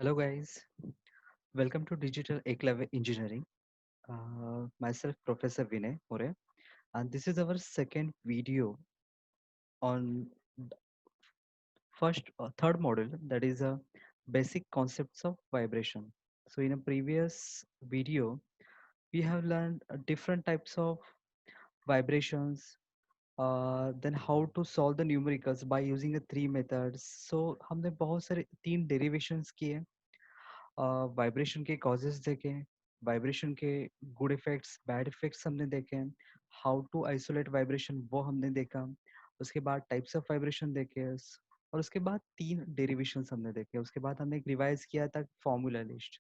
Hello guys, welcome to Digital Enclave Engineering. Myself Professor Vinay More, and this is our second video on third module, that is a basic concepts of vibration. So in a previous video, we have learned different types of vibrations, then how to solve the numericals by using the three methods. So हमने बहुत सारे तीन derivations किए, vibration के causes देखे, vibration के good effects bad effects हमने देखे, हाउ टू आइसोलेट वाइब्रेशन वो हमने देखा, उसके बाद टाइप्स ऑफ वाइब्रेशन देखे, और उसके बाद तीन डेरिवेशंस हमने देखे, उसके बाद हमने एक रिवाइज किया था formula list.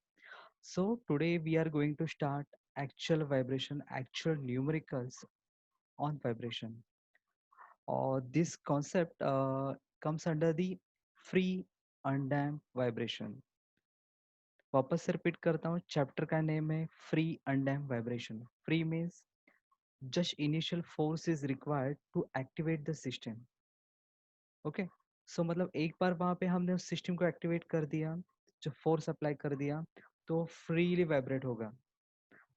So today we are going to start actual vibration, actual numericals on vibration, और this concept comes under the free undamped vibration. वापस से रिपीट करता हूँ, चैप्टर का नेम है free undamped vibration. Free means just initial force is required to activate the system. Okay, so मतलब एक बार वहां पे हमने उस सिस्टम को एक्टिवेट कर दिया, जो फोर्स अप्लाई कर दिया, तो फ्रीली वाइब्रेट होगा.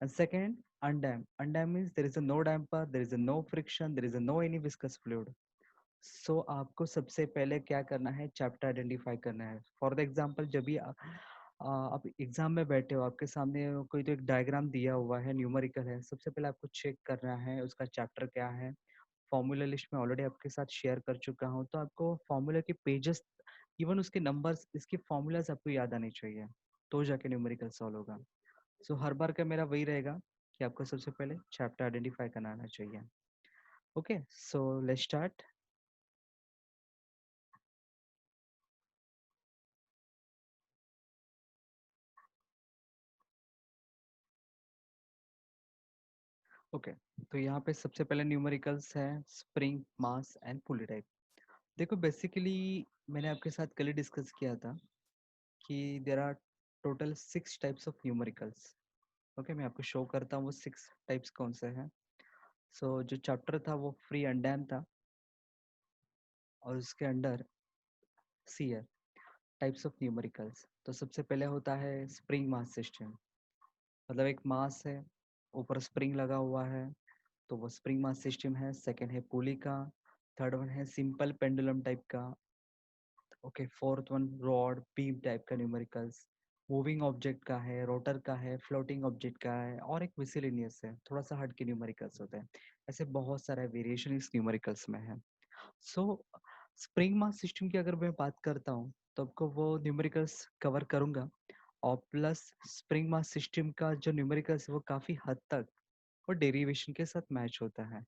And second, undamp means there is a no damper, there is a no friction, there is a no any viscous fluid. So आपको सबसे पहले क्या करना है, चैप्टर आइडेंटिफाई करना है. फॉर द एग्जांपल, जब भी आप एग्जाम में बैठे हो, आपके सामने कोई तो एक डायग्राम दिया हुआ है, न्यूमेरिकल है, सबसे पहले आपको चेक करना है उसका चैप्टर क्या है. फॉर्मूला लिस्ट में ऑलरेडी आपके साथ शेयर कर चुका हूँ, तो आपको फॉर्मूला के पेजेस, इवन उसके नंबर्स, इसके फॉर्मूलाज आपको याद आने चाहिए, तो जाके न्यूमेरिकल सॉल्व होगा. सो हर बार का मेरा वही रहेगा कि आपको सबसे पहले चैप्टर आइडेंटिफाई करना आना चाहिए. Okay, so let's start. Okay, तो यहाँ पे सबसे पहले न्यूमेरिकल्स है spring, mass and pulley type. देखो, बेसिकली मैंने आपके साथ कल ही डिस्कस किया था कि there are total 6 types of numericals. Okay, मैं आपको शो करता हूँ वो 6 टाइप्स कौन से हैं. सो जो चैप्टर था वो फ्री अनडैम था, और उसके अंडर सी है टाइप्स ऑफ न्यूमेरिकल्स. तो सबसे पहले होता है स्प्रिंग मास सिस्टम. मतलब एक मास है, ऊपर स्प्रिंग लगा हुआ है, तो वो स्प्रिंग मास सिस्टम है. सेकेंड है पुली का. थर्ड वन है सिंपल पेंडुलम टाइप का. Okay, fourth one rod beam type का न्यूमेरिकल्स. मूविंग ऑब्जेक्ट का है, रोटर का है, फ्लोटिंग ऑब्जेक्ट का है, और एक मिसलेनियस है, थोड़ा सा हट के न्यूमेरिकल्स होते हैं. ऐसे बहुत सारे वेरिएशन इस न्यूमेरिकल्स में है. सो स्प्रिंग मास सिस्टम की अगर मैं बात करता हूँ, तो आपको वो न्यूमेरिकल्स कवर करूंगा. और प्लस स्प्रिंग मास सिस्टम का जो न्यूमेरिकल्स है वो काफ़ी हद तक वो डेरिवेशन के साथ मैच होता है.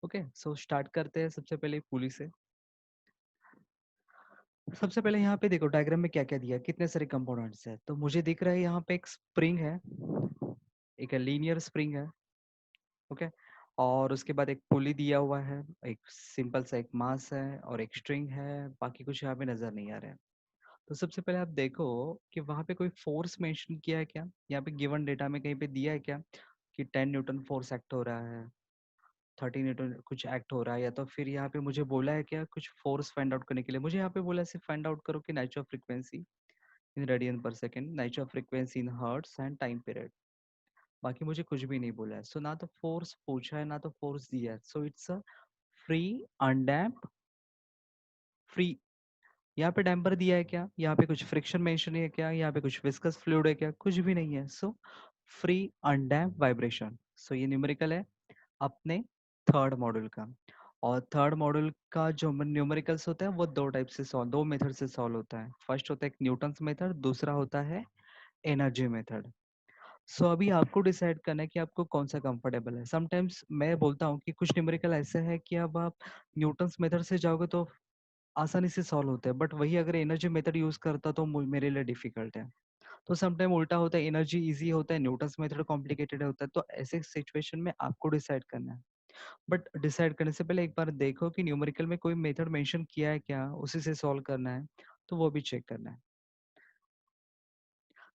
ओके, सो स्टार्ट करते हैं सबसे पहले पुली से. सबसे पहले यहाँ पे देखो डायग्राम में क्या क्या दिया है, कितने सारे कंपोनेंट्स है. तो मुझे दिख रहा है यहाँ पे एक स्प्रिंग है, एक लीनियर स्प्रिंग है. ओके, और उसके बाद एक पुली दिया हुआ है, एक सिंपल सा एक मास है, और एक स्ट्रिंग है. बाकी कुछ यहाँ पे नजर नहीं आ रहा है. तो सबसे पहले आप देखो कि वहाँ पे कोई फोर्स मेंशन किया है क्या, यहाँ पे गिवन डेटा में कहीं पे दिया है क्या कि 10 न्यूटन फोर्स एक्ट हो रहा है, 13 न्यूटन कुछ एक्ट हो रहा है, या तो फिर यहाँ पे मुझे बोला है क्या कुछ फोर्स फाइंड आउट करने के लिए. मुझे यहाँ पे बोला है सिर्फ फाइंड आउट करो कि natural frequency in radian per second, natural frequency in hertz and time period. बाकी मुझे कुछ भी नहीं बोला है. सो ना तो फोर्स पूछा है, ना तो फोर्स दिया है. So it's a free undamp. Free, यहाँ पे डैम्पर दिया है क्या, यहाँ पे कुछ फ्रिक्शन मेंशन है क्या, यहाँ पे कुछ विस्कस फ्लूइड है क्या, कुछ भी नहीं है. So free undamp vibration. So ये न्यूमेरिकल है अपने थर्ड मॉड्यूल का. और थर्ड मॉड्यूल का जो न्यूमेरिकल्स होता है वो दो टाइप से सॉल्व, दो मेथड से सॉल्व होता है. फर्स्ट होता है न्यूटन्स मेथड, दूसरा होता है एनर्जी मेथड. सो अभी आपको डिसाइड करना है कि आपको कौन सा कंफर्टेबल है. समटाइम्स मैं बोलता हूँ कि कुछ न्यूमेरिकल ऐसे है कि अब आप न्यूटन्स मेथड से जाओगे तो आसानी से सॉल्व होते हैं, बट वही अगर एनर्जी मेथड यूज करता तो मेरे लिए डिफिकल्ट है. तो समटाइम उल्टा होता है, एनर्जी इजी होता है, न्यूटन्स मेथड कॉम्प्लिकेटेड होता है. तो ऐसे सिचुएशन में आपको डिसाइड करना है. बट डिसाइड करने से पहले एक बार देखो कि न्यूमेरिकल में कोई मेथड मेंशन किया है क्या, उसी से सॉल्व करना है, तो वो भी चेक करना है.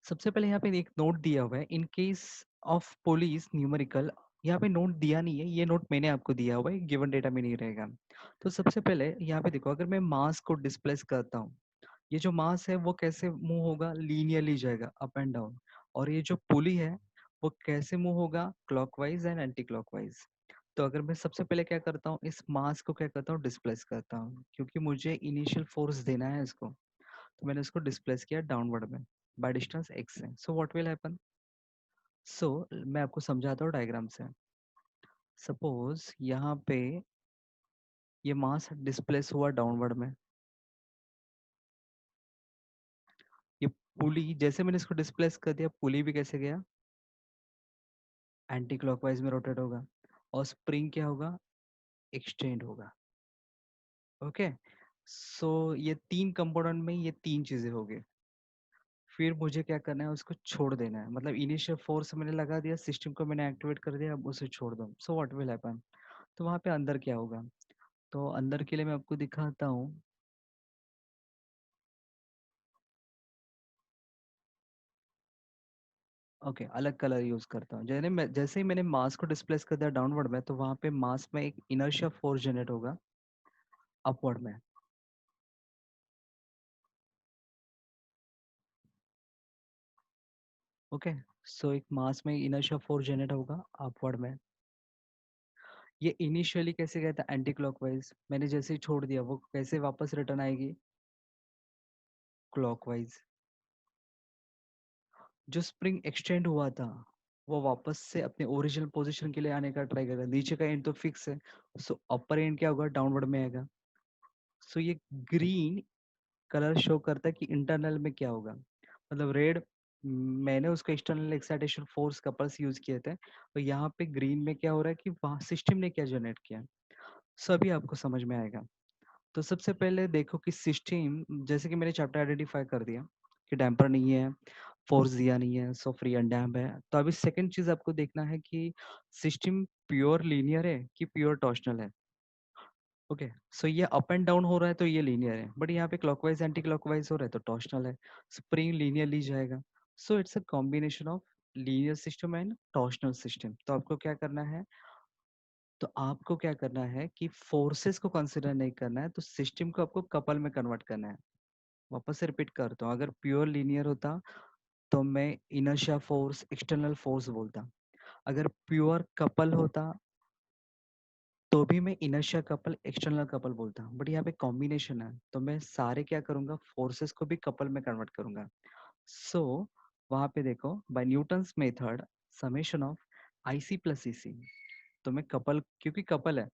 सबसे पहले यहाँ पे एक नोट दिया हुआ है, in case of police numerical. यहाँ पे नोट दिया नहीं है, ये नोट मैंने आपको दिया हुआ है, गिवन डेटा में नहीं रहेगा. तो सबसे पहले यहाँ पे देखो, अगर मैं मास को डिस्प्लेस करता हूँ, ये जो मास है वो कैसे मूव होगा, लीनियरली जाएगा अप एंड डाउन। और ये जो पुली है वो कैसे मूव होगा, क्लॉकवाइज एंड एंटी क्लॉकवाइज। तो अगर मैं सबसे पहले क्या करता हूँ, इस मास को क्या करता हूँ, डिस्प्लेस करता हूँ, क्योंकि मुझे इनिशियल फोर्स देना है इसको। तो मैंने इसको डिस्प्लेस किया डाउनवर्ड में बाय डिस्टेंस x से। सो व्हाट विल हैपन, सो मैं आपको समझाता हूँ डायग्राम से। सपोज यहाँ पे ये मास डिस्प्लेस हुआ डाउनवर्ड में, ये पुली जैसे मैंने इसको डिस्प्लेस कर दिया, पुली भी कैसे गया, एंटी क्लॉकवाइज में रोटेट होगा। और स्प्रिंग क्या होगा, एक्सटेंड होगा। ओके, सो ये तीन कंपोनेंट में ये तीन चीजें हो गई। फिर मुझे क्या करना है, उसको छोड़ देना है। मतलब इनिशियल फोर्स मैंने लगा दिया, सिस्टम को मैंने एक्टिवेट कर दिया, अब उसे छोड़ दो। सो व्हाट विल हैपन, तो वहाँ पे अंदर क्या होगा। तो अंदर के लिए मैं आपको दिखाता हूँ। ओके, अलग कलर यूज करता हूँ। जैसे ही मैंने मास को डिस्प्लेस कर दिया डाउनवर्ड में, तो वहाँ पे मास में एक इनर्शिया फोर्स जनरेट होगा अपवर्ड में। ओके, सो एक मास में इनर्शिया फोर्स जनरेट होगा अपवर्ड में। ये इनिशियली कैसे गया था, एंटी क्लॉकवाइज। मैंने जैसे ही छोड़ दिया, वो कैसे वापस रिटर्न आएगी, क्लॉकवाइज। जो स्प्रिंग एक्सटेंड हुआ था वो वापस से अपने ओरिजिनल पोजीशन के लिए आने का ट्राई करेगा। नीचे का एंड तो फिक्स है, सो अपर एंड क्या होगा, डाउनवर्ड में आएगा। सो ये ग्रीन कलर शो करता है कि इंटरनल में क्या होगा। मतलब रेड, मैंने उसको external excitation force couples use किए थे, तो यहाँ पे ग्रीन में क्या हो रहा है कि वहाँ सिस्टम ने क्या जनरेट किया। सभी आपको समझ में आएगा। तो सबसे पहले देखो कि सिस्टम, जैसे कि मैंने चैप्टर आइडेंटिफाई कर दिया कि डैम्पर नहीं है, फोर्स दिया नहीं है, सो फ्री एंड डैम्प है। तो अभी सेकंड चीज आपको देखना है कि सिस्टम प्योर लीनियर है कि प्योर टॉर्शनल है। ओके, सो ये अप एंड डाउन हो रहा है तो ये लीनियर है, बट यहाँ पे क्लॉकवाइज एंटी क्लॉकवाइज हो रहा है तो टॉर्शनल है। स्प्रिंग लीनियरली जाएगा। सो it's a combination of linear system and torsional system. तो आपको क्या करना है, तो आपको क्या करना है कि फोर्सेस को कंसिडर नहीं करना है, तो सिस्टम को आपको कपल में कन्वर्ट करना है। वापस से रिपीट करता हूँ, अगर प्योर लीनियर होता तो मैं इनर्शिया फोर्स एक्सटर्नल फोर्स बोलता। अगर प्योर कपल होता तो भी मैं इनर्शिया कपल एक्सटर्नल कपल बोलता। बट यहाँ पे कॉम्बिनेशन है, तो मैं सारे क्या करूंगा, फोर्सेस को भी कपल में कन्वर्ट करूंगा। सो वहां पे देखो, by Newton's method summation of I C plus E C. तो मैं कपल, क्योंकि कपल है,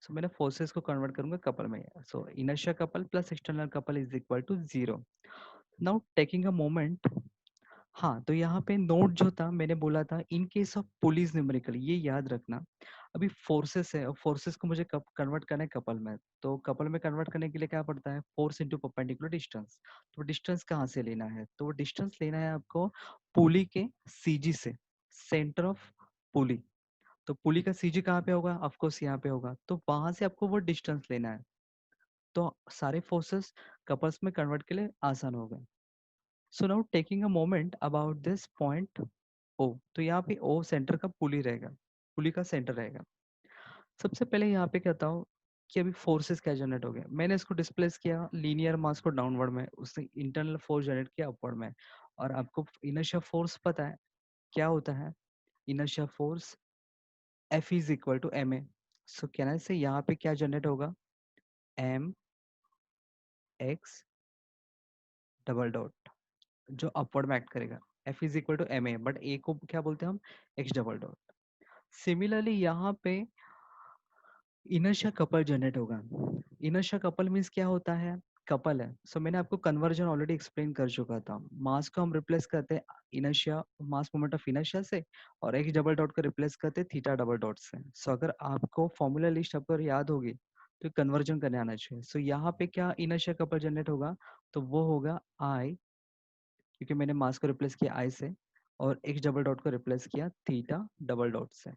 सो मैंने फोर्सेस को कन्वर्ट करूंगा कपल में। So inertia couple plus external couple is equal to 0। Now taking a moment. हाँ, तो यहाँ पे नोट जो था मैंने बोला था, in case of police numerical, ये याद रखना। अभी फोर्सेस है और फोर्सेस को मुझे कब कन्वर्ट करना है, कपल में। तो कपल में कन्वर्ट करने के लिए क्या पड़ता है, फोर्स इंटू परपेंडिकुलर डिस्टेंस। तो डिस्टेंस कहाँ से लेना है, तो डिस्टेंस लेना है आपको पुली के सीजी से, सेंटर ऑफ पुली। तो पुली का सीजी कहाँ पे होगा, ऑफकोर्स यहाँ पे होगा, तो वहां से आपको वो डिस्टेंस लेना है। तो सारे फोर्सेस कपल्स में कन्वर्ट के लिए आसान होगा। So now taking a moment about this point O. तो यहाँ पे ओ सेंटर का पुली रहेगा, पुली का सेंटर रहेगा। सबसे पहले यहाँ पे कहता हूँ कि अभी फोर्सेस क्या जनरेट हो गए। मैंने इसको डिस्प्लेस किया लीनियर मास को डाउनवर्ड में, उसने इंटरनल फोर्स जनरेट किया अपवर्ड में। और आपको इनर्शिया फोर्स पता है क्या होता है, inertia force F is equal to M A. So कहना से यहाँ पे क्या जनरेट होगा, एम एक्स डबल डॉट, जो अपवर्ड में एक्ट करेगा। F is equal to M A, but A को क्या बोलते हैं हम, एक्स डबल डॉट। सिमिलरली यहाँ पे इनर्शिया कपल जनरेट होगा। इनर्शिया कपल मीन्स क्या होता है, कपल है। सो मैंने आपको कन्वर्जन ऑलरेडी एक्सप्लेन कर चुका था। मास को हम रिप्लेस करते हैं inertia, mass moment of inertia से, और एक्स डबल डॉट को रिप्लेस करते हैं थीटा डबल डॉट से। सो अगर आपको फॉर्मूला लिस्ट आपको याद होगी तो कन्वर्जन करने आना चाहिए। सो यहाँ पे क्या इनर्शिया कपल जनरेट होगा, तो वो होगा आई, क्योंकि मैंने मास को रिप्लेस किया आई से, और एक्स डबल डॉट को रिप्लेस किया थीटा डबल डॉट से।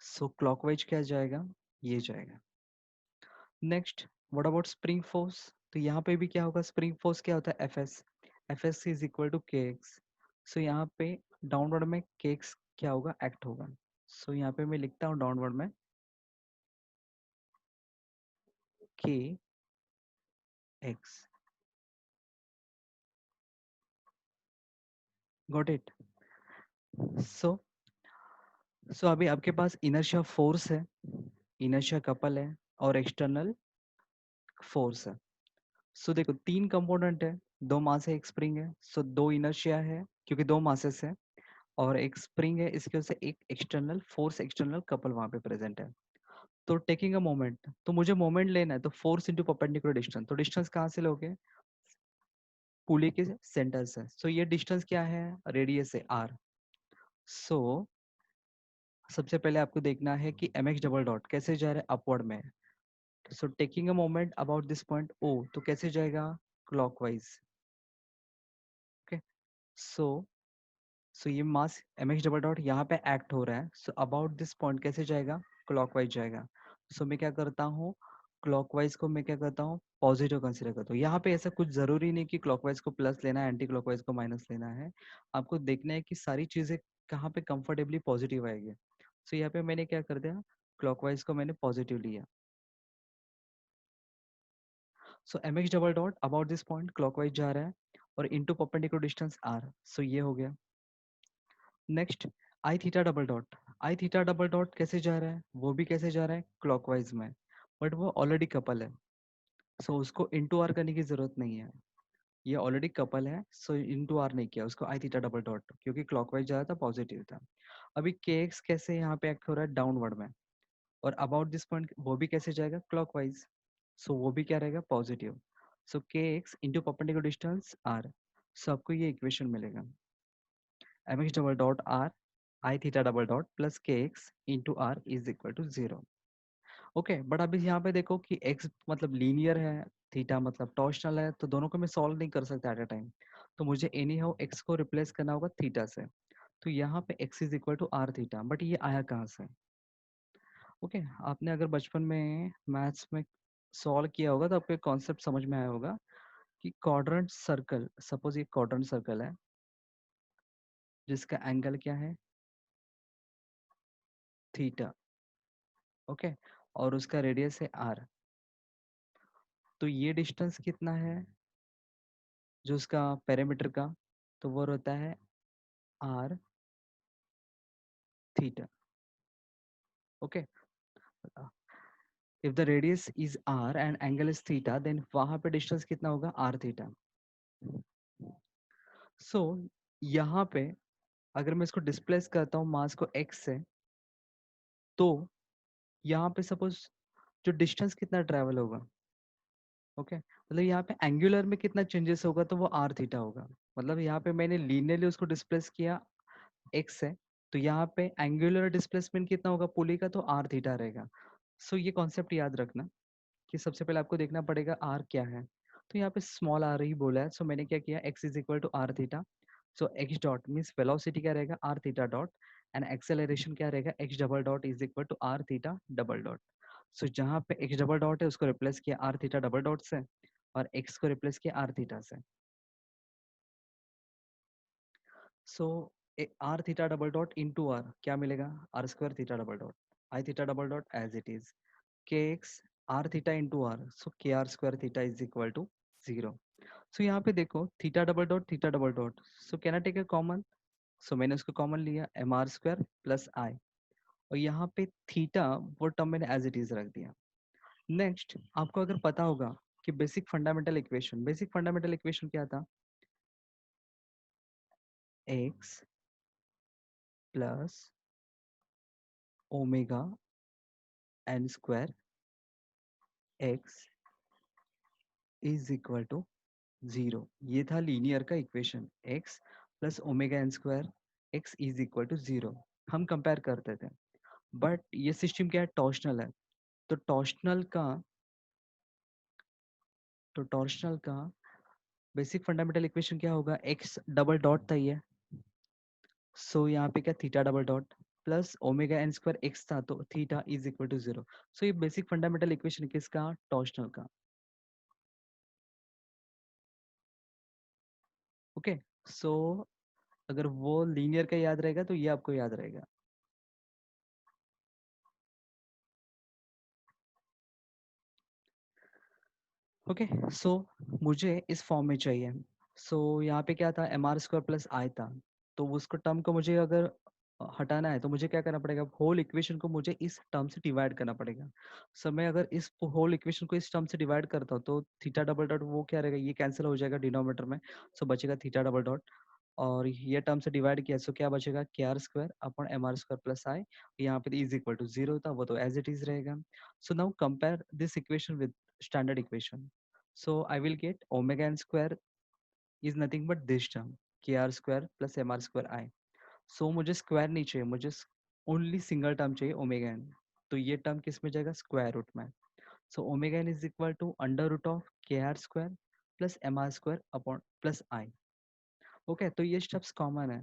सो क्लॉकवाइज क्या जाएगा, ये जाएगा। Next, what about spring force. तो यहाँ पे भी क्या होगा, स्प्रिंग फोर्स क्या होता है, F S. F S is equal to K X. So यहाँ पे डाउनवर्ड में के एक्स क्या होगा, एक्ट होगा। सो यहाँ पे मैं लिखता हूँ डाउनवर्ड में K X. Got it. So so अभी आपके पास इनर्शिया फोर्स है, इनर्शिया कपल है और एक्सटर्नल फोर्स है। सो देखो तीन कंपोनेंट है, दो मास है, एक स्प्रिंग है। सो दो इनर्शिया है क्योंकि दो मासेस है, और एक स्प्रिंग है, इसकी वजह से एक एक्सटर्नल फोर्स, एक्सटर्नल कपल वहां पे प्रेजेंट है। तो टेकिंग अ मोमेंट, तो मुझे मोमेंट लेना है, तो फोर्स इंटू परपेंडिकुलर डिस्टेंस। तो डिस्टेंस कहाँ से लोगे? पुली के सेंटर से। सो ये डिस्टेंस क्या है? रेडियस है आर। सो सबसे पहले आपको देखना है कि एम एक्स डबल डॉट कैसे जा रहा है, अपवर्ड में। So taking a moment about this point O, तो कैसे जाएगा? क्लॉकवाइज। ओके। सो सो ये mass M x double dot यहाँ पे एक्ट हो रहा है। सो अबाउट दिस पॉइंट कैसे जाएगा? क्लॉकवाइज जाएगा। सो मैं क्या करता हूँ, क्लॉकवाइज को मैं क्या करता हूँ, पॉजिटिव कंसिडर करता हूँ। यहाँ पे ऐसा कुछ जरूरी नहीं कि क्लॉकवाइज को प्लस लेना है, एंटी क्लॉकवाइज को माइनस लेना है। आपको देखना है कि सारी चीजें कहाँ पे कंफर्टेबली पॉजिटिव आएगी। सो यहाँ पे मैंने क्या कर दिया, क्लॉकवाइज को मैंने पॉजिटिव लिया। So M x double dot about this point clockwise जा रहा है और into perpendicular distance R. So ये हो गया। Next I theta double dot, I theta double dot कैसे जा रहा है? वो भी कैसे जा रहा है? क्लॉकवाइज में, बट वो ऑलरेडी कपल है। सो उसको इंटू आर करने की जरूरत नहीं है, ये ऑलरेडी कपल है। सो इंटू आर नहीं किया उसको, आई थीटा डबल डॉट, क्योंकि क्लॉकवाइज जा रहा था, पॉजिटिव था। अभी के एक्स कैसे यहाँ पे एक्ट हो रहा है? डाउनवर्ड में। और अबाउट दिस पॉइंट वो भी कैसे जाएगा? क्लॉकवाइज। सो वो भी क्या रहेगा? Positive. So K X into perpendicular distance R. So आपको ये इक्वेशन मिलेगा, M x double dot R I theta double dot plus K X into R is equal to zero. Okay, but अभी यहाँ पे देखो कि एक्स मतलब linear है, थीटा मतलब टॉर्शनल है, तो दोनों को मैं सॉल्व नहीं कर सकता एट अ टाइम। तो मुझे एनी हाउ एक्स को रिप्लेस करना होगा थीटा से। तो यहाँ पे X is equal to are theta, but ये आया कहाँ से? ओके, आपने अगर बचपन में मैथ्स में सॉल्व किया होगा तो आपको कॉन्सेप्ट समझ में आया होगा कि क्वाड्रेंट सर्कल, सपोज ये क्वाड्रेंट सर्कल है जिसका एंगल क्या है? थीटा। ओके, और उसका रेडियस है आर। तो ये डिस्टेंस कितना है जो उसका पेरीमीटर का? तो वो रहता है R theta. Okay, if the radius is R and angle is theta, then वहां पे डिस्टेंस कितना होगा? Are theta. सो यहाँ पे अगर मैं इसको डिस्प्लेस करता हूँ मास को एक्स से, तो यहाँ पे सपोज जो डिस्टेंस कितना ट्रेवल होगा? ओके, मतलब यहाँ पे एंगुलर में कितना चेंजेस होगा? तो वो आर थीटा होगा। मतलब यहाँ पे मैंने लीनियरली उसको डिस्प्लेस किया एक्स है, तो यहाँ पे एंगुलर डिस्प्लेसमेंट कितना होगा पुली का? तो आर थीटा रहेगा। सो ये कॉन्सेप्ट याद रखना कि सबसे पहले आपको देखना पड़ेगा आर क्या है। तो यहाँ पे स्मॉल आर ही बोला है, सो मैंने क्या किया, x is equal to are theta. So x dot means velocity क्या रहेगा? R theta dot. And acceleration क्या रहेगा? X double dot is equal to are theta double dot. So जहाँ पे एक्स डबल डॉट है उसको रिप्लेस किया r theta double dot से, और एक्स को रिप्लेस किया आर थीटा से। So r theta double dot into r क्या मिलेगा? R square theta double dot. I theta double dot as it is, k x r theta into r, so k r square theta is equal to zero. So यहाँ पे देखो theta double dot, so can I take a common? So मैंने उसको common लिया, m are square plus I, और यहाँ पे theta वो टर्म मैंने एज इट इज रख दिया। नेक्स्ट आपको अगर पता होगा कि बेसिक फंडामेंटल इक्वेशन क्या था? X plus omega N square X is equal to zero. ये था लीनियर का equation, X plus omega N square X is equal to zero. हम कंपेयर करते थे, बट ये सिस्टम क्या है? टॉर्शनल है। तो टॉर्शनल का बेसिक फंडामेंटल इक्वेशन क्या होगा? एक्स डबल डॉट था ये, सो यहाँ पे क्या, theta double dot plus omega N square x था, तो theta is equal to zero. So ये बेसिक फंडामेंटल इक्वेशन किसका? टॉर्शनल का। ओके, सो अगर वो लीनियर का याद रहेगा तो ये आपको याद रहेगा। ओके, सो मुझे इस फॉर्म में चाहिए। सो यहाँ पे क्या था, एम आर स्क्वायर प्लस आई था। तो उसको टर्म को मुझे अगर हटाना है तो मुझे क्या करना पड़ेगा, होल इक्वेशन को मुझे इस टर्म से डिवाइड करना पड़ेगा। सो मैं अगर इस होल इक्वेशन को इस टर्म से डिवाइड करता हूँ तो थीटा डबल डॉट वो क्या रहेगा, ये कैंसिल हो जाएगा डिनोमिनेटर में। सो बचेगा थीटा डबल डॉट, और ये टर्म से डिवाइड किया, सो क्या बचेगा, k r square upon m are square plus I. यहाँ पे इज इक्वल टू जीरो था, वो तो एज इट इज रहेगा। So now compare this equation with standard equation. So I will get omega n square is nothing but this term, kr square plus mr square I. So मुझे square नहीं चाहिए, मुझे only single term चाहिए omega n. तो ये term किस में जाएगा, स्क्वायर रूट में। So omega n is equal to under root of k r square plus m are square upon plus I. Okay, तो ये स्टेप्स कॉमन है।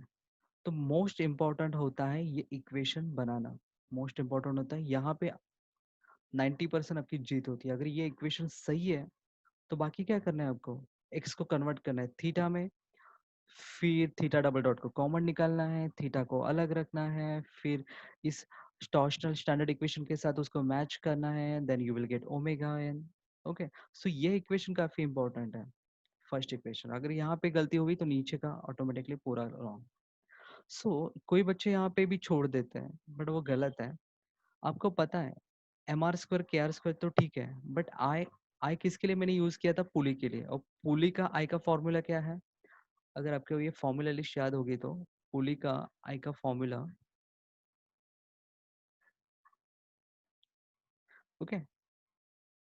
तो मोस्ट इंपॉर्टेंट होता है ये इक्वेशन बनाना, मोस्ट इंपॉर्टेंट होता है यहाँ पे। 90% आपकी जीत होती है अगर ये इक्वेशन सही है। तो बाकी क्या करना है आपको, एक्स को कन्वर्ट करना है थीटा में, फिर थीटा डबल डॉट को कॉमन निकालना है, थीटा को अलग रखना है, फिर इस टॉर्शनल स्टैंडर्ड इक्वेशन के साथ उसको मैच करना है, then you will get omega n. Okay, so ये इक्वेशन काफी इंपॉर्टेंट है। फर्स्ट इक्वेशन अगर यहाँ पे गलती हुई तो नीचे का ऑटोमेटिकली पूरा रॉन्ग। सो कोई बच्चे यहाँ पे भी छोड़ देते हैं बट वो गलत है। आपको पता है एम आर स्क्वायर के आर स्क्वायर तो ठीक है, बट आई, आई किसके लिए मैंने यूज किया था, पुली के लिए। और पुली का आई का फॉर्मूला क्या है, अगर आपको ये फॉर्मूला लिस्ट याद होगी तो पुली का आई का फॉर्मूला, ओके,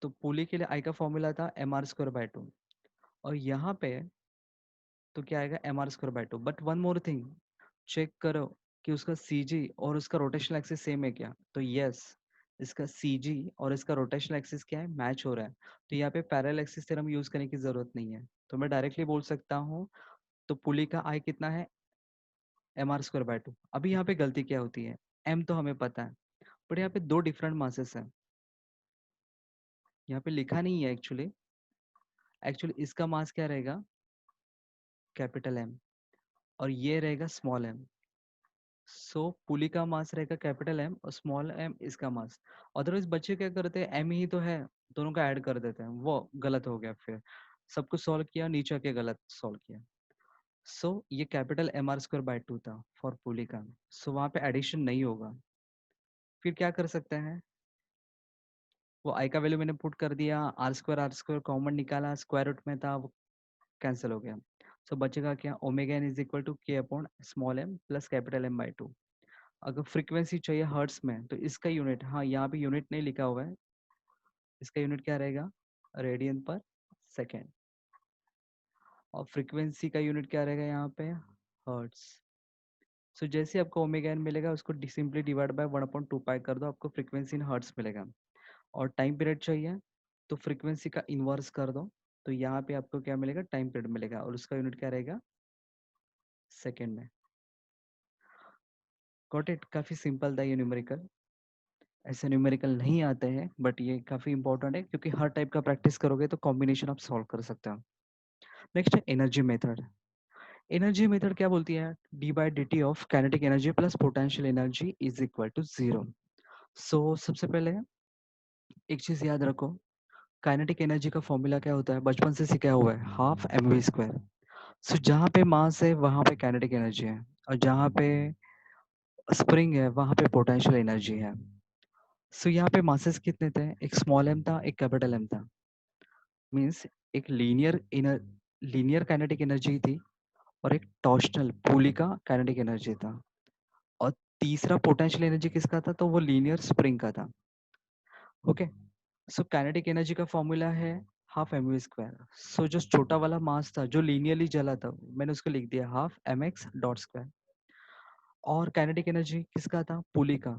तो पुली के लिए आई का फॉर्मूला था M are square by two. और यहाँ पे तो क्या आएगा, M are square by two. But one more thing, check करो कि उसका सी जी और उसका रोटेशनल एक्सिस सेम है क्या। तो यस, इसका सी जी और इसका रोटेशनल एक्सिस क्या है, मैच हो रहा है। तो यहाँ पे पैरेलल एक्सिस थ्योरम यूज करने की जरूरत नहीं है, तो मैं डायरेक्टली बोल सकता हूँ। तो पुली का आई कितना है, M are square by two. अभी यहाँ पे गलती क्या होती है, एम तो हमें पता है, बट यहाँ पे दो डिफरेंट मासेस हैं। यहाँ पे लिखा नहीं है एक्चुअली। एक्चुअली इसका मास क्या रहेगा, कैपिटल एम, और ये रहेगा स्मॉल एम। सो पुली का मास रहेगा कैपिटल एम और स्मॉल एम इसका मास। अदरवाइज बच्चे क्या करते हैं, एम ही तो है, दोनों का ऐड कर देते हैं, वो गलत हो गया। फिर सब कुछ सॉल्व किया, नीचे के गलत सॉल्व किया। सो ये capital M are square by two था फॉर पुली का। सो वहाँ पे एडिशन नहीं होगा। फिर क्या कर सकते हैं, वो आई का वैल्यू मैंने पुट कर दिया, आर स्क्वायर कॉमन निकाला, स्क्वायर रूट में था, वो कैंसिल हो गया। सो बचेगा क्या, omega n is equal to k upon small m plus capital m by two. अगर फ्रीक्वेंसी चाहिए हर्ट्स में तो इसका यूनिट, हाँ यहाँ पे यूनिट नहीं लिखा हुआ है, इसका यूनिट क्या रहेगा, रेडियन पर सेकेंड। और फ्रीक्वेंसी का यूनिट क्या रहेगा यहाँ पे, हर्ट्स। सो जैसे आपको ओमेगा एन मिलेगा उसको सिंपली डिवाइड बाय 1/2 पाई कर दो, आपको फ्रीक्वेंसी इन हर्ट्स मिलेगा। और टाइम पीरियड चाहिए तो फ्रीक्वेंसी का इन्वर्स कर दो, तो यहाँ पे आपको क्या मिलेगा, टाइम पीरियड मिलेगा, और उसका यूनिट क्या रहेगा, सेकेंड में। गॉट इट, काफी सिंपल था ये न्यूमेरिकल। ऐसे न्यूमेरिकल नहीं आते हैं बट ये काफी इंपॉर्टेंट है क्योंकि हर टाइप का प्रैक्टिस करोगे तो कॉम्बिनेशन आप सॉल्व कर सकते हो। नेक्स्ट है एनर्जी मेथड। एनर्जी मेथड क्या बोलती है, d by d t of kinetic energy plus potential energy is equal to zero. So सबसे पहले एक चीज याद रखो, काइनेटिक एनर्जी का फॉर्मूला क्या होता है, बचपन से सीखा हुआ है, हाफ एम वी स्क्वायर। सो जहाँ पे मास है वहां पे काइनेटिक एनर्जी है, और जहाँ पे स्प्रिंग है वहां पे पोटेंशियल एनर्जी है। सो यहाँ पे मासेस कितने थे, एक स्मॉल एम था, एक कैपिटल एम था। मीन्स एक लीनियर काइनेटिक एनर्जी थी, और एक टॉर्शनल पुली का काइनेटिक एनर्जी था। और तीसरा पोटेंशियल एनर्जी किसका था, तो वो लीनियर स्प्रिंग का था। ओके, सो काइनेटिक एनर्जी का फॉर्मूला है हाफ एम वी स्क्वायर। सो जो छोटा वाला मास था जो लीनियरली जला था, मैंने उसको लिख दिया half M X dot square. और काइनेटिक एनर्जी किसका था, पुली का,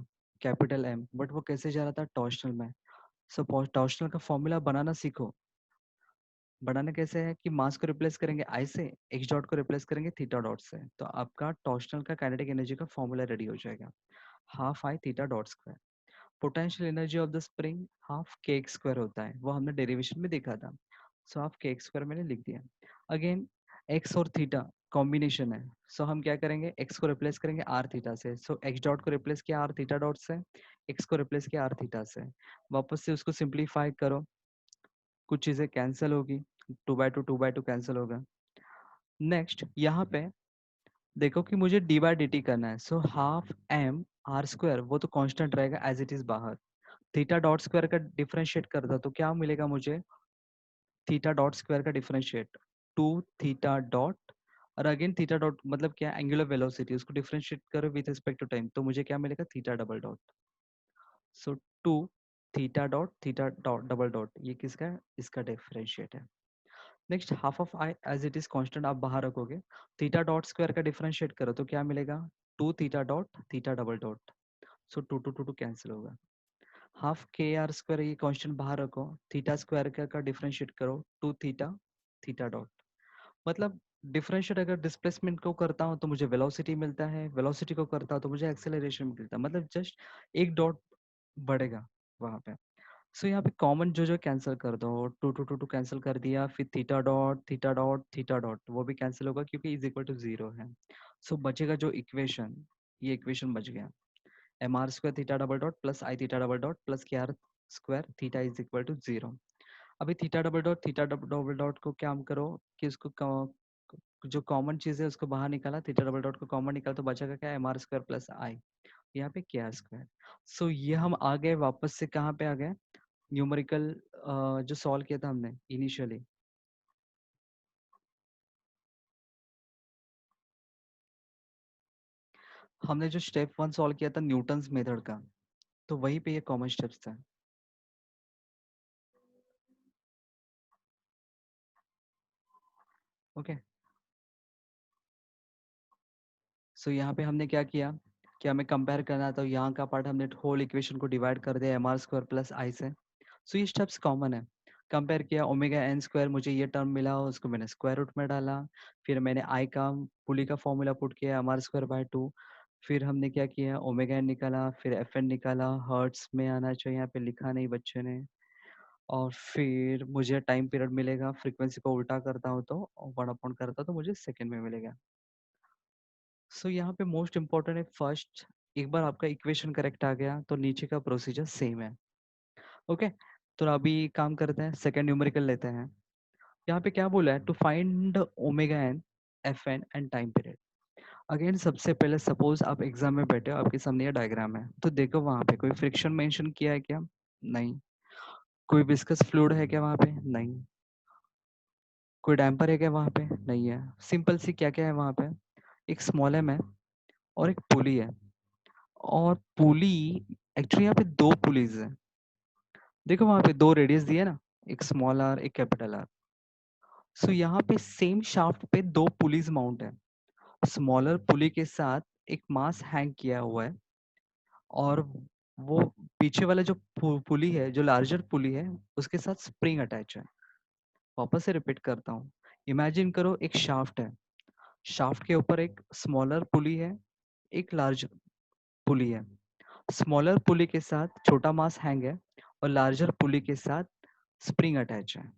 कैपिटल एम, बट वो कैसे जा रहा था, टॉर्शनल में। सो टॉर्शनल का फॉर्मूला बनाना सीखो। बढ़ाना कैसे है कि मास को रिप्लेस करेंगे आई से, एक्स डॉट को रिप्लेस करेंगे थीटा डॉट से, तो आपका टॉर्शनल का काइनेटिक एनर्जी का फॉर्मूला रेडी हो जाएगा, half I theta dot square. Potential energy of the spring half के एक्स स्क्वायर होता है, वो हमने डेरिवेशन में देखा था। सो हाफ के एक्स स्क्वायर मैंने लिख दिया। अगेन एक्स और थीटा कॉम्बिनेशन है, सो हम क्या करेंगे, एक्स को रिप्लेस करेंगे आर थीटा से, सो एक्स डॉट को रिप्लेस किया आर थीटा डॉट से, एक्स को रिप्लेस किया आर थीटा से, वापस से उसको सिंप्लीफाई करो, कुछ चीजें कैंसिल होगी, 2/2 कैंसिल होगा। नेक्स्ट यहाँ पे देखो कि मुझे डी बाई डी टी करना है, so half M are square वो तो कांस्टेंट रहेगा एज इट इज बाहर। थीटा डॉट स्क्वायर का डिफरेंशिएट कर दो तो क्या मिलेगा मुझे, थीटा डॉट स्क्वायर का डिफरेंशिएट 2 थीटा डॉट, और अगेन थीटा डॉट मतलब क्या, एंगुलर वेलोसिटी, उसको डिफरेंशिएट करो विद रिस्पेक्ट टू टाइम तो मुझे क्या मिलेगा, theta double dot. So 2 theta dot double dot ये किसका है, इसका डिफरेंशिएट है। Next half of I as it is constant आप बाहर रखोगे, थीटा डॉट स्क्वायर का डिफरेंशिएट करो तो क्या मिलेगा, 2 theta dot theta double dot. So 2 cancel होगा। हाफ के आर स्क्वायर ये कांस्टेंट बाहर रखो, थीटा स्क्वायर का डिफरेंशिएट करो 2 थीटा थीटा डॉट। मतलब डिफरेंशिएट अगर डिस्प्लेसमेंट को करता हूँ तो मुझे वेलोसिटी मिलता है, वेलोसिटी को करता हूँ तो मुझे एक्सेलरेशन मिलता है, मतलब जस्ट एक डॉट बढ़ेगा वहां पे। सो यहाँ पे कॉमन जो कैंसिल कर दो, 2 कैंसिल कर दिया, फिर थीटा डॉट वो भी कैंसिल होगा क्योंकि इज इक्वल टू 0 है। सो बचेगा जो इक्वेशन, ये इक्वेशन बच गया, m are square theta double dot plus I theta double dot plus k r square theta is equal to 0। अभी थीटा डबल डॉट को क्या हम करो कि उसको जो कॉमन चीज है उसको बाहर निकाला, थीटा डबल डॉट को कॉमन निकाला तो बचेगा क्या, M R square plus I, यहाँ पे के आर स्क्वायर। सो ये हम आ गए वापस से कहाँ पे आ गए, न्यूमेरिकल जो सॉल्व किया था हमने इनिशियली। हमने जो स्टेप 1 सॉल्व किया था न्यूटन्स मेथड का, तो वहीं पे ये कॉमन स्टेप्स था। ओके, सो यहाँ पे हमने क्या किया कि हमें कंपेयर करना था, तो यहाँ का पार्ट हमने होल इक्वेशन को डिवाइड कर दिया एम आर स्क्वायर प्लस आई से। सो ये स्टेप्स कॉमन है। कंपेयर किया, ओमेगा एन स्क्वायर मुझे ये टर्म मिला, उसको मैंने स्क्वायर रूट में डाला, फिर मैंने आई का पुली का फॉर्मूला पुट किया एम आर स्क्वायर बाय 2, फिर हमने क्या किया ओमेगा एन निकाला, फिर एफ एन निकाला, हर्ट्स में आना चाहिए, यहाँ पे लिखा नहीं बच्चे ने। और फिर मुझे टाइम पीरियड मिलेगा, फ्रीक्वेंसी को उल्टा करता हूँ तो 1 अपॉन करता हूँ तो मुझे सेकेंड में मिलेगा। सो यहाँ पे मोस्ट इम्पोर्टेंट है फर्स्ट, एक बार आपका इक्वेशन करेक्ट आ गया तो नीचे का प्रोसीजर सेम है। ओके, तो अभी काम करते हैं, सेकेंड न्यूमेरिकल लेते हैं। यहाँ पे क्या बोला है, to find omega N F N and time period. Again सबसे पहले सपोज आप एग्जाम में बैठे हो, आपके सामने ये डायग्राम है, तो देखो वहाँ पे कोई फ्रिक्शन मेंशन किया है क्या, नहीं। कोई विस्कस फ्लूइड है क्या वहाँ पे, नहीं। कोई डैम्पर है क्या वहाँ पे, नहीं है। सिंपल सी क्या क्या है वहाँ पे, एक स्मॉल एम है और एक पुली है। और पुली, एक्चुअली यहाँ पे दो पुलीज है, देखो वहाँ पे दो रेडियस दिए ना, एक स्मॉल आर एक कैपिटल आर। सो यहाँ पे सेम शाफ्ट पे दो पुलीज माउंट है, स्मॉलर पुली के साथ एक मास हैंग किया हुआ है, और वो पीछे वाला जो पुली है, जो लार्जर पुली है, उसके साथ स्प्रिंग अटैच है। वापस से रिपीट करता हूँ, इमेजिन करो एक शाफ्ट है, शाफ्ट के ऊपर एक स्मॉलर पुली है, एक लार्ज पुली है। स्मॉलर पुली के साथ छोटा मास हैंग है और लार्जर पुली के साथ स्प्रिंग अटैच है।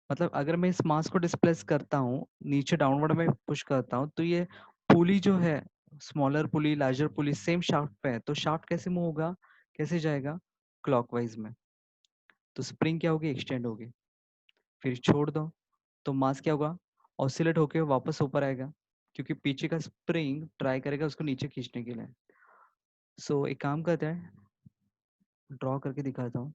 मतलब अगर मैं इस मास को डिस्प्लेस करता हूँ, नीचे डाउनवर्ड में पुश करता हूँ, तो ये पुली जो है, स्मॉलर पुली लार्जर पुली सेम शाफ्ट पे है, तो शाफ्ट कैसे मूव होगा, कैसे जाएगा, क्लॉकवाइज में। तो स्प्रिंग क्या होगी, एक्सटेंड होगी। फिर छोड़ दो तो मास क्या होगा, ऑसिलेट होके वापस ऊपर आएगा, क्योंकि पीछे का स्प्रिंग ट्राई करेगा उसको नीचे खींचने के लिए। सो एक काम करते हैं, ड्रॉ करके दिखाता हूँ।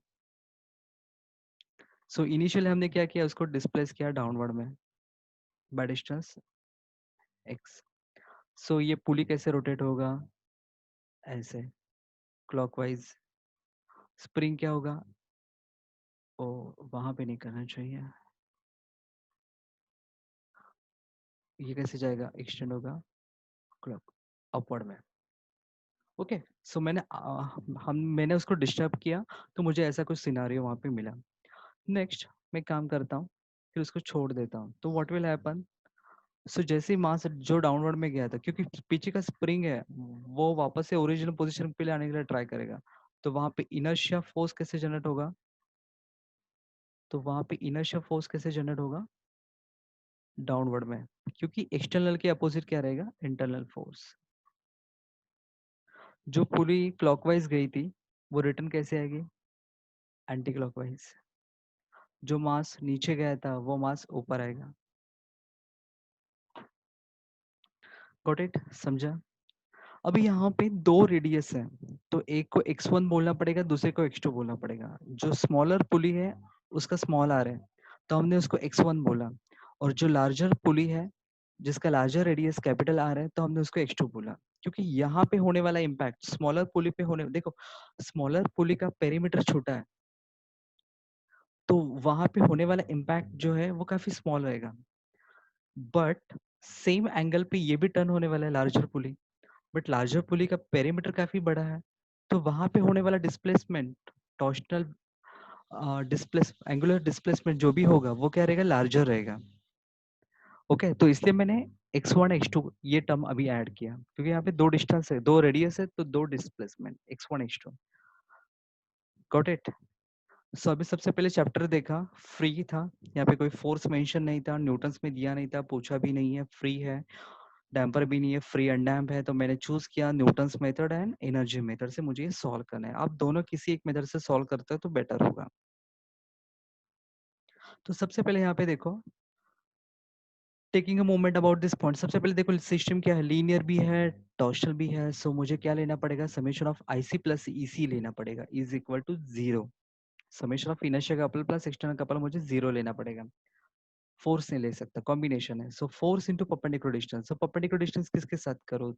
सो इनिशियली हमने क्या किया, उसको डिस्प्लेस किया डाउनवर्ड में बाय डिस्टेंस एक्स। सो ये पुली कैसे रोटेट होगा, ऐसे क्लॉकवाइज। स्प्रिंग क्या होगा, ओ वहां पे नहीं करना चाहिए, ये कैसे जाएगा, एक्सटेंड होगा क्लॉक अपवर्ड में। ओके, सो मैंने उसको डिस्टर्ब किया तो मुझे ऐसा कुछ सिनारियो वहां पे मिला। नेक्स्ट मैं काम करता हूँ, फिर उसको छोड़ देता हूँ, तो व्हाट विल हैपन। सो जैसे ही मास जो डाउनवर्ड में गया था, क्योंकि पीछे का स्प्रिंग है, वो वापस से ओरिजिनल पोजीशन पे ले आने के लिए ट्राई करेगा, तो वहां पे इनर्शिया फोर्स कैसे जनरेट होगा, तो वहां पे इनर्शिया फोर्स कैसे जनरेट होगा, डाउनवर्ड में, क्योंकि एक्सटर्नल के अपोजिट क्या रहेगा, इंटरनल फोर्स। जो पूरी क्लॉकवाइज गई थी वो रिटर्न कैसे आएगी, एंटी क्लॉकवाइज। जो मास नीचे गया था वो मास ऊपर आएगा। Got it? समझा? अभी यहाँ पे दो रेडियस है, तो एक को x1 बोलना पड़ेगा, दूसरे को x2 बोलना पड़ेगा। जो स्मॉलर पुली है उसका स्मॉल आर है, तो हमने उसको x1 बोला। और जो लार्जर पुली है जिसका लार्जर रेडियस कैपिटल आर है, तो हमने उसको x2 बोला। क्योंकि यहाँ पे होने वाला इम्पैक्ट स्मॉलर पुली पे होने, देखो स्मॉलर पुली का पेरीमीटर छोटा है, तो वहां पे होने वाला इम्पैक्ट जो है वो काफी स्मॉल रहेगा। बट सेम एंगल पे ये भी टर्न होने वाला है larger pulley, but larger pulley का पेरीमीटर काफी बड़ा है, तो वहां पे होने वाला डिस्प्लेसमेंट, टॉर्शनल एंगुलर डिस्प्लेसमेंट जो भी होगा वो क्या रहेगा, लार्जर रहेगा। ओके, तो इसलिए मैंने x1 x2 ये टर्म अभी ऐड किया, क्योंकि यहाँ पे दो डिस्टेंस है, दो रेडियस है, तो दो displacement x1 x2। Got it? सो अभी सबसे पहले चैप्टर देखा, फ्री था, यहाँ पे कोई फोर्स मेंशन नहीं था, न्यूटन्स में दिया नहीं था, पूछा भी नहीं है, फ्री है, डैम्पर भी नहीं है, फ्री अनडैम्प है, तो मैंने चूज किया Newton's method and energy method से मुझे ये सॉल्व करना है। आप दोनों किसी एक मेथड से सॉल्व करते हो तो बेटर होगा। तो सबसे पहले यहाँ पे देखो, taking a moment about this point, सबसे पहले देखो सिस्टम क्या है, लीनियर भी है, टॉर्शनल भी है। सो मुझे क्या लेना पड़ेगा, summation of IC plus EC लेना पड़ेगा, is equal to 0। Summation of inertia couple plus external couple मुझे 0 लेना पड़ेगा, फोर्स नहीं ले सकता, कॉम्बिनेशन है। So force into perpendicular distance, so perpendicular distance किसके साथ करो,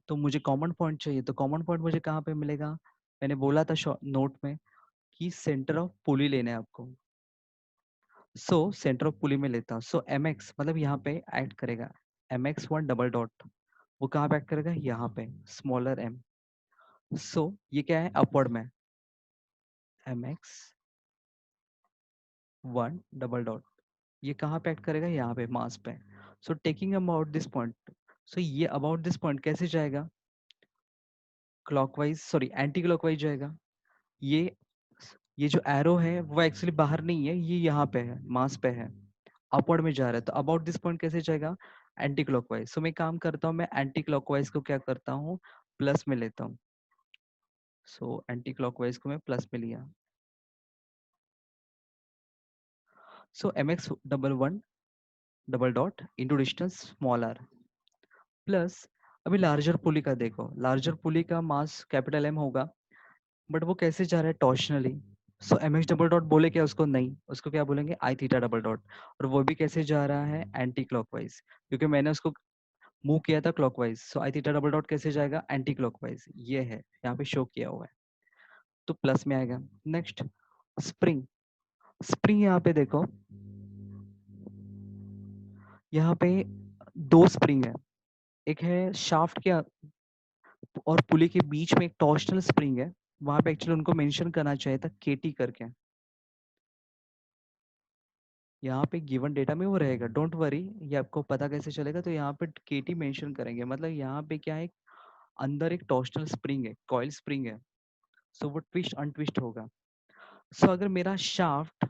तो मुझे कॉमन पॉइंट चाहिए, तो कॉमन पॉइंट मुझे कहाँ पे मिलेगा, मैंने बोला था नोट में कि सेंटर ऑफ पुली लेना है आपको। सो सेंटर ऑफ पुली में लेता हूँ, सो एम एक्स मतलब यहाँ पे एक्ट करेगा, M x one double dot, वो कहाँ पे एक्ट करेगा, यहाँ पे स्मॉलर एम। सो ये क्या है, अपवर्ड में, m x one double dot, ये कहाँ पे एक्ट करेगा, यहाँ पे मास पे। So taking about this point, so ये अबाउट दिस पॉइंट कैसे जाएगा, क्लॉकवाइज, सॉरी एंटी क्लॉकवाइज जाएगा। ये ये जो एरो है वो एक्चुअली बाहर नहीं है, ये यहाँ पे है, मास पे है, अपवर्ड में जा रहा है, तो अबाउट दिस पॉइंट कैसे जाएगा, एंटी क्लॉकवाइज। सो मैं काम करता हूँ, मैं एंटी क्लॉकवाइज को क्या करता हूँ, प्लस में लेता हूँ। सो एंटी क्लॉकवाइज को मैं प्लस में लिया। So M x double one double dot into distance small r plus, अभी लार्जर पुली का देखो, लार्जर पुली का मास कैपिटल एम होगा, बट वो कैसे जा रहा है, torsionally. So M x double dot बोले क्या उसको, नहीं, उसको क्या बोलेंगे, आई थीटा डबल डॉट। और वो भी कैसे जा रहा है, एंटी क्लॉकवाइज, क्योंकि मैंने उसको मूव किया था क्लॉकवाइज। सो आई थीटा डबल डॉट कैसे जाएगा, एंटी क्लॉकवाइज, ये है यहाँ पे शो किया हुआ है, तो प्लस में आएगा। नेक्स्ट स्प्रिंग, स्प्रिंग यहाँ पे देखो, यहाँ पे दो स्प्रिंग है, एक है शाफ्ट के और पुली के बीच में एक टॉर्शनल स्प्रिंग है, वहां पे एक्चुअली उनको मेंशन करना चाहिए था केटी करके, यहाँ पे गिवन डेटा में वो रहेगा, डोंट वरी, ये आपको पता कैसे चलेगा, तो यहाँ पे केटी मेंशन करेंगे, मतलब यहाँ पे क्या है, अंदर एक टॉर्शनल स्प्रिंग है, कॉइल स्प्रिंग है, सो वो ट्विस्ट अनट्विस्ट होगा। सो अगर मेरा शाफ्ट,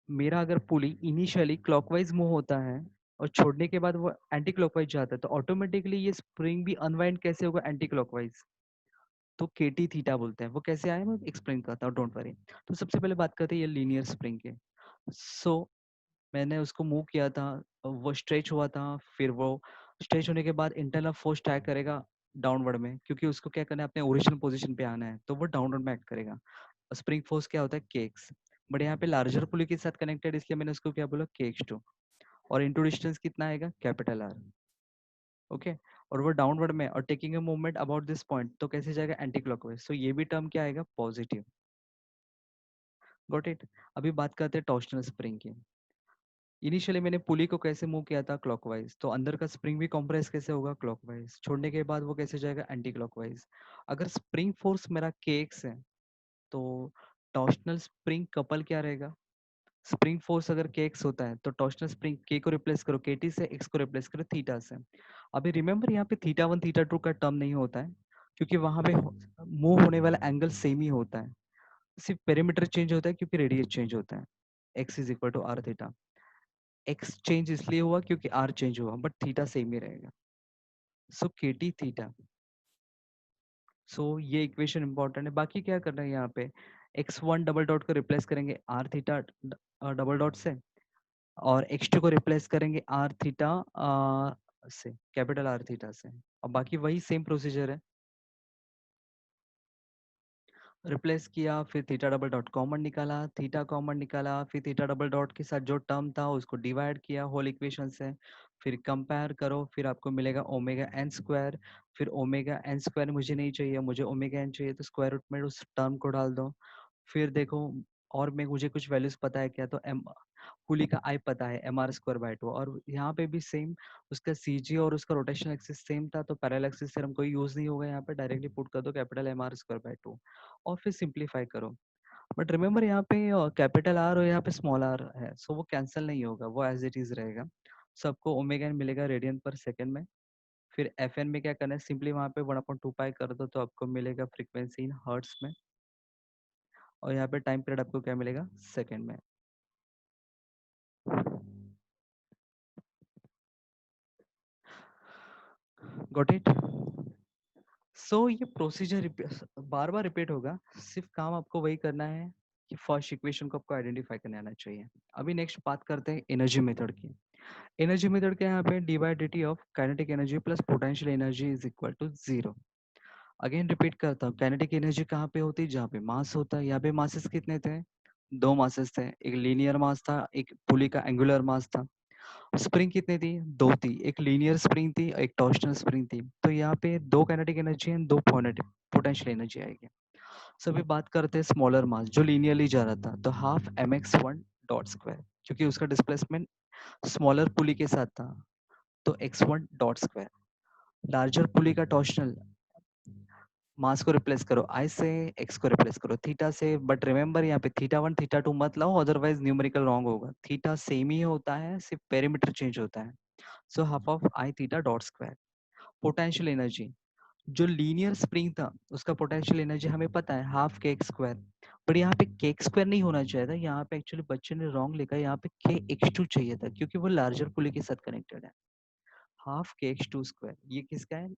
मेरा अगर पुली इनिशियली क्लॉकवाइज मूव होता है और छोड़ने के बाद वो एंटी क्लॉकवाइज जाता है, तो ऑटोमेटिकली ये स्प्रिंग भी अनवाइंड कैसे होगा, एंटी क्लॉकवाइज, तो केटी थीटा बोलते हैं। वो कैसे आए मैं एक्सप्लेन करता हूँ, डोंट वरी। तो सबसे पहले बात करते हैं ये लीनियर स्प्रिंग के। सो मैंने उसको मूव किया था, वो स्ट्रेच हुआ था, फिर वो स्ट्रेच होने के बाद इंटरनल फोर्स ट्रैक करेगा डाउनवर्ड में, क्योंकि उसको क्या करना है, अपने ओरिजिनल पोजीशन पे आना है, तो वो डाउनवर्ड में एक्ट करेगा। स्प्रिंग फोर्स क्या होता है, के एक्स, बट यहाँ पे लार्जर पुली के साथ कनेक्टेड, इसलिए मैंने उसको क्या बोला, के एक्स टू। और इंटू डिस्टेंस कितना आएगा, कैपिटल आर। ओके, और वो डाउनवर्ड में और taking a movement about this point, तो कैसे जाएगा, एंटी क्लॉकवाइज, सो ये भी टर्म क्या आएगा, पॉजिटिव। Got it? अभी बात करते हैं टॉर्शनल स्प्रिंग की। इनिशियली मैंने पुली को कैसे मूव किया था, क्लॉकवाइज, तो अंदर का स्प्रिंग भी कंप्रेस कैसे होगा, क्लॉकवाइज, छोड़ने के बाद वो कैसे जाएगा, एंटी क्लॉकवाइज। अगर स्प्रिंग फोर्स मेरा के एक्स है, तो टॉर्शनल स्प्रिंग कपल क्या रहेगा, स्प्रिंग फोर्स अगर के एक्स होता है, तो टॉर्शनल स्प्रिंग के को रिप्लेस करो केटी से, एक्स को रिप्लेस करो थीटा से। अभी रिमेंबर यहाँ पे थीटा वन थीटा टू का टर्म नहीं होता है, क्योंकि वहां पे मूव होने वाला एंगल सेम ही होता है, सिर्फ पेरीमीटर चेंज होता है क्योंकि रेडियस चेंज होता है। X is equal to are theta, x change इसलिए हुआ क्योंकि आर चेंज हुआ, बट थीटा सेम ही रहेगा। सो के टी थीटा, सो ये इक्वेशन इंपॉर्टेंट है। बाकी क्या करना है यहाँ पे, एक्स वन डबल डॉट को रिप्लेस करेंगे आर थीटा, डबल डॉट से, और x2 को रिप्लेस करेंगे आर थीटा से, कैपिटल आर थीटा से, और बाकी वही सेम प्रोसीजर है। रिप्लेस किया, फिर थीटा डबल डॉट कॉमन निकाला, थीटा कॉमन निकाला, फिर थीटा डबल डॉट के साथ जो टर्म था उसको डिवाइड किया होल इक्वेशन से, फिर कंपेयर करो, फिर आपको मिलेगा ओमेगा एन स्क्वायर। फिर ओमेगा एन स्क्वायर मुझे नहीं चाहिए, मुझे ओमेगा एन चाहिए, तो स्क्वायर रूट में उस टर्म को डाल दो। फिर देखो, और मैं मुझे कुछ वैल्यूज पता है क्या, तो एम पुली का आई पता है mr²/2, और यहाँ पे भी सेम, उसका CG और उसका रोटेशन एक्सिस सेम था, तो पैरेलल एक्सिस थ्योरम कोई यूज नहीं होगा, यहाँ पे डायरेक्टली पुट कर दो कैपिटल mr²/2 और फिर सिंप्लीफाई करो। बट रिमेंबर यहाँ पे कैपिटल आर और यहाँ पे स्मॉल आर है, सो वो कैंसिल नहीं होगा, वो एज इट इज रहेगा। सबको ओमेगा एन मिलेगा रेडियन पर सेकेंड में। फिर एफ एन में क्या करना है, सिंपली वहाँ पे 1/2 पाई कर दो, तो आपको मिलेगा फ्रीक्वेंसी इन हर्ट्स में, और यहाँ पे टाइम पीरियड आपको क्या मिलेगा, सेकेंड में। Got it. सो ये प्रोसीजर बार बार रिपीट होगा, सिर्फ काम आपको वही करना है कि फर्स्ट इक्वेशन को आपको आइडेंटिफाई करने आना चाहिए। अभी नेक्स्ट बात करते हैं एनर्जी मेथड की। एनर्जी मेथड क्या है, यहाँ पे d by d t of kinetic energy plus potential energy is equal to 0। Again repeat करता हूँ, काइनेटिक एनर्जी कहाँ पे होती है, जहाँ पे मास होता है। यहाँ पे मासेस कितने थे, दो मासेस थे, एक लीनियर मास था, एक पुली का एंगुलर मास था। स्प्रिंग कितनी थी, दो थी, एक लीनियर स्प्रिंग थी, एक टॉर्शनल स्प्रिंग थी। तो यहाँ पे दो काइनेटिक एनर्जी है, दो पोटेंशियल एनर्जी आएगी। सो अभी बात करते हैं स्मॉलर मास जो लीनियरली जा रहा था, तो हाफ mx1 डॉट स्क्वायर, क्योंकि उसका डिस्प्लेसमेंट स्मॉलर पुली के साथ था, तो x1 dot square. Larger pulley का टॉर्शनल मास को रिप्लेस करो, आई से एक्स को रिप्लेस करो थीटा से, बट रिमेंबर यहाँ पे थीटा 1 थीटा 2 मत लाओ, अदरवाइज न्यूमेरिकल रॉन्ग होगा। थीटा सेम ही होता है, सिर्फ पेरीमीटर चेंज होता है। So half of I theta dot square. Potential energy, जो लीनियर स्प्रिंग था उसका पोटेंशियल एनर्जी हमें पता है हाफ के एक्स स्क्वायर, बट यहाँ पे के एक्स स्क्वायर नहीं होना चाहिए था, यहाँ पे एक्चुअली बच्चे ने रॉन्ग लिखा है, यहाँ पे के x2 चाहिए था, क्योंकि वो लार्जर पुली के साथ कनेक्टेड है। हाफ के x2 स्क्वायर, ये किसका है,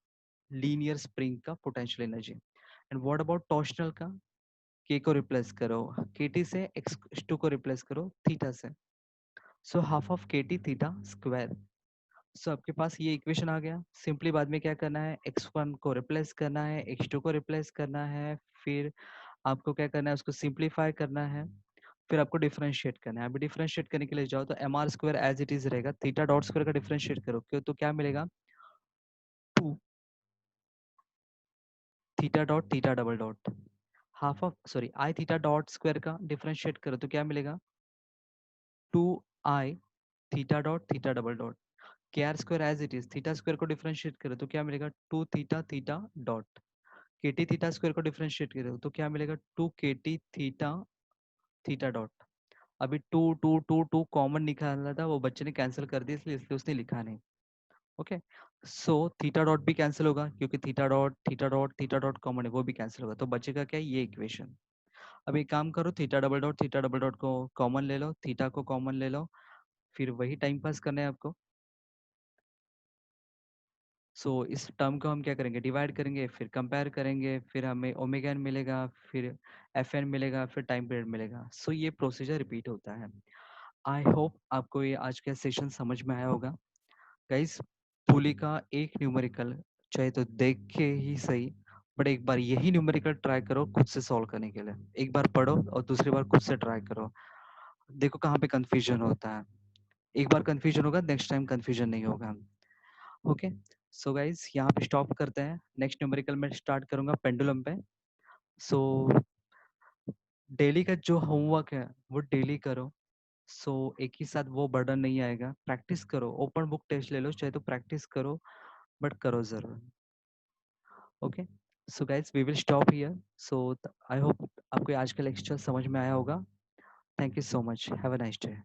लीनियर स्प्रिंग का potential energy. And what about torsional का, के को रिप्लेस करो, के टी से x2 को रिप्लेस करो थीटा से, सो हाफ ऑफ के टी थीटा स्क्वायर। सो आपके पास ये इक्वेशन आ गया। सिंपली बाद में क्या करना है, x1 को रिप्लेस करना है, x2 को रिप्लेस करना है, फिर आपको क्या करना है, उसको सिंप्लीफाई करना है, फिर आपको डिफरेंशिएट करना है। अभी डिफरेंशिएट करने के लिए जाओ तो mr² एज इट इज रहेगा, थीटा डॉट स्क्वायर का डिफरेंशिएट करो क्यों, तो क्या मिलेगा, 2 theta dot theta double dot, half of sorry I theta dot square का डिफरेंशिएट करो तो क्या मिलेगा, 2 I theta dot theta double dot. K r square as it is, theta square को डिफरेंशिएट करो तो क्या मिलेगा, 2 theta theta dot. K t theta square को डिफरेंशिएट करो तो क्या मिलेगा, 2 के टी थीटा थीटा डॉट। अभी two two two two common निकालना था, वो बच्चे ने कैंसिल कर दिया, इसलिए उसने लिखा नहीं। ओके, सो थीटा डॉट भी कैंसिल होगा, क्योंकि थीटा डॉट कॉमन है, वो भी कैंसिल होगा, तो बचेगा क्या, ये इक्वेशन। अब एक काम करो, थीटा डबल डॉट को कॉमन ले लो, थीटा को कॉमन ले लो, फिर वही टाइम पास करना है आपको। सो इस टर्म को हम क्या करेंगे, डिवाइड करेंगे, फिर कंपेयर करेंगे, फिर हमें ओमेगा एन मिलेगा, फिर एफ एन मिलेगा, फिर टाइम पीरियड मिलेगा। सो ये प्रोसीजर रिपीट होता है। आई होप आपको ये आज का सेशन समझ में आया होगा। गाइस, पुली का एक न्यूमेरिकल चाहे तो देख के ही सही, बट एक बार यही न्यूमेरिकल ट्राई करो खुद से सॉल्व करने के लिए। एक बार पढ़ो और दूसरी बार खुद से ट्राई करो, देखो कहाँ पे कंफ्यूजन होता है। एक बार कंफ्यूजन होगा, नेक्स्ट टाइम कंफ्यूजन नहीं होगा। ओके, सो गाइज यहाँ पे स्टॉप करते हैं, नेक्स्ट न्यूमेरिकल में स्टार्ट करूंगा पेंडुलम पे। सो डेली का जो होमवर्क है वो डेली करो। सो एक ही साथ वो बर्डन नहीं आएगा, प्रैक्टिस करो, ओपन बुक टेस्ट ले लो चाहे तो प्रैक्टिस करो, बट करो जरूर। Okay, so guys we will stop here. So I hope आपको आज का लेक्चर समझ में आया होगा। Thank you so much, have a nice day.